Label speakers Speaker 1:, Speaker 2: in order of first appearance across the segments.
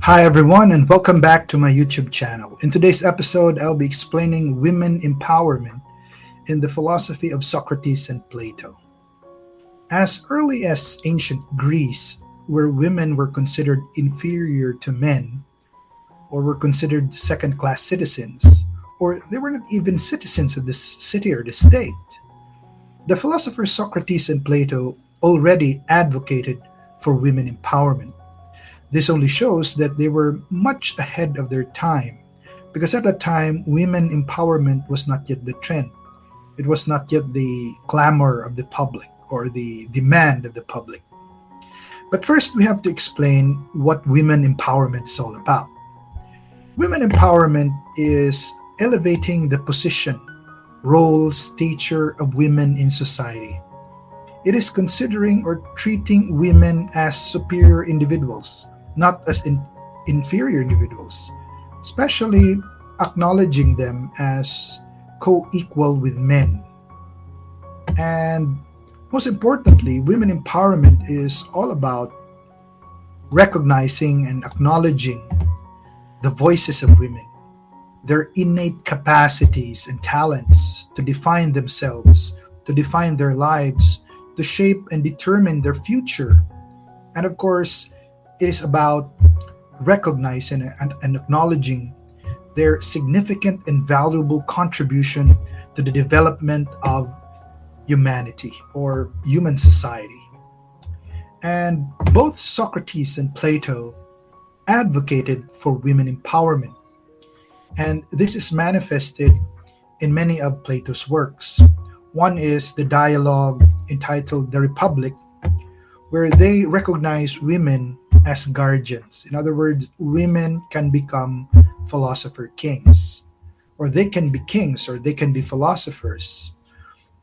Speaker 1: Hi, everyone, and welcome back to my YouTube channel. In today's episode, I'll be explaining women empowerment in the philosophy of Socrates and Plato. As early as ancient Greece, where women were considered inferior to men, or were considered second class citizens, or they were not even citizens of this city or the state, the philosophers Socrates and Plato already advocated for women empowerment. This only shows that they were much ahead of their time, because at that time, women empowerment was not yet the trend. It was not yet the clamor of the public or the demand of the public. But first, we have to explain what women empowerment is all about. Women empowerment is elevating the position, role, stature of women in society. It is considering or treating women as superior individuals, not as inferior individuals, especially acknowledging them as co equal with men. And most importantly, women empowerment is all about recognizing and acknowledging the voices of women, their innate capacities and talents to define themselves, to define their lives, to shape and determine their future. And of course, it is about recognizing and acknowledging their significant and valuable contribution to the development of humanity or human society. And both Socrates and Plato advocated for women empowerment, and this is manifested in many of Plato's works. One is the dialogue entitled The Republic, where they recognize women as guardians. In other words, women can become philosopher kings, or they can be kings, or they can be philosophers.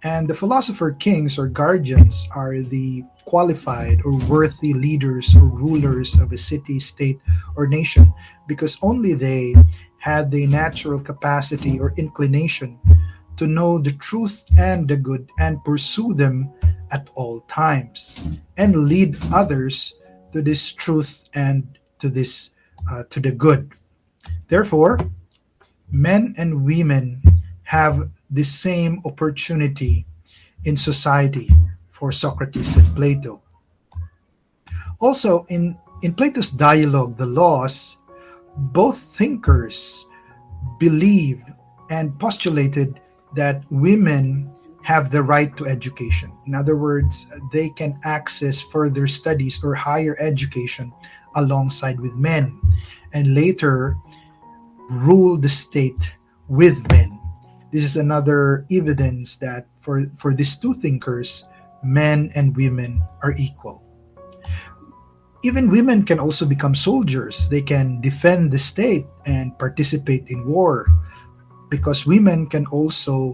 Speaker 1: And the philosopher kings or guardians are the qualified or worthy leaders or rulers of a city, state, or nation, because only they had the natural capacity or inclination to know the truth and the good and pursue them at all times and lead others to this truth and to the good. Therefore, men and women have the same opportunity in society for Socrates and Plato. Also, in Plato's dialogue, The Laws, both thinkers believed and postulated that women have the right to education. In other words, they can access further studies or higher education alongside with men, and later rule the state with men. This is another evidence that for these two thinkers, men and women are equal. Even women can also become soldiers. They can defend the state and participate in war, because women can also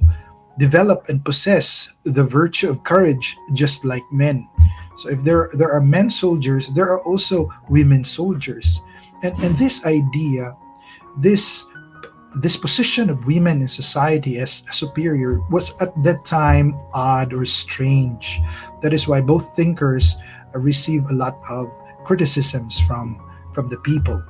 Speaker 1: develop and possess the virtue of courage just like men. So if there are men soldiers, there are also women soldiers. And this idea, this position of women in society as superior was at that time odd or strange. That is why both thinkers receive a lot of criticisms from the people.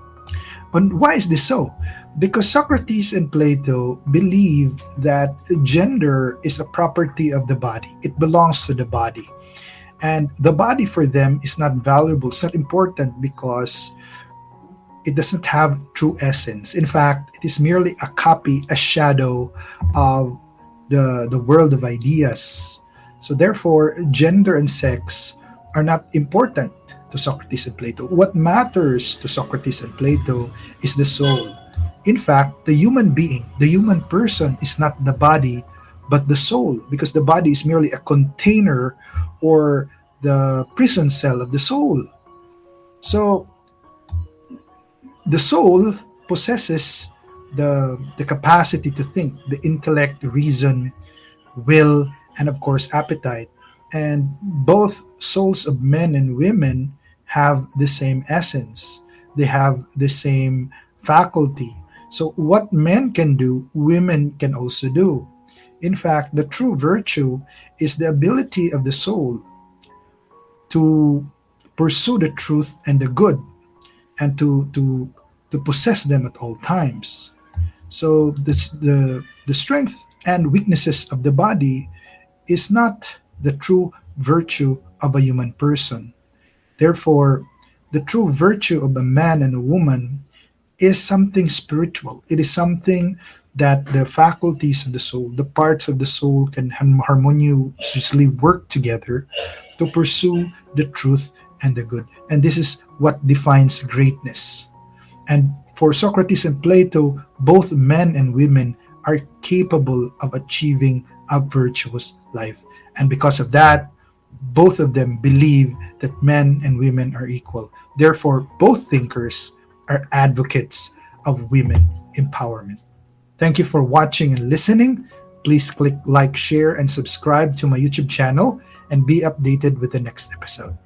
Speaker 1: And why is this so? Because Socrates and Plato believe that gender is a property of the body. It belongs to the body. And the body for them is not valuable, it's not important, because it doesn't have true essence. In fact, it is merely a copy, a shadow of the world of ideas. So therefore, gender and sex are not important to Socrates and Plato. What matters to Socrates and Plato is the soul. In fact, the human being, the human person is not the body, but the soul, because the body is merely a container or the prison cell of the soul. So the soul possesses the capacity to think, the intellect, reason, will, and of course appetite. And both souls of men and women have the same essence. They have the same faculty. So what men can do, women can also do. In fact, the true virtue is the ability of the soul to pursue the truth and the good, and to possess them at all times. So the strength and weaknesses of the body is not the true virtue of a human person. Therefore, the true virtue of a man and a woman is something spiritual. It is something that the faculties of the soul, the parts of the soul, can harmoniously work together to pursue the truth and the good. And this is what defines greatness. And for Socrates and Plato, both men and women are capable of achieving a virtuous life. And because of that, both of them believe that men and women are equal. Therefore, both thinkers are advocates of women empowerment. Thank you for watching and listening. Please click like, share, and subscribe to my YouTube channel and be updated with the next episode.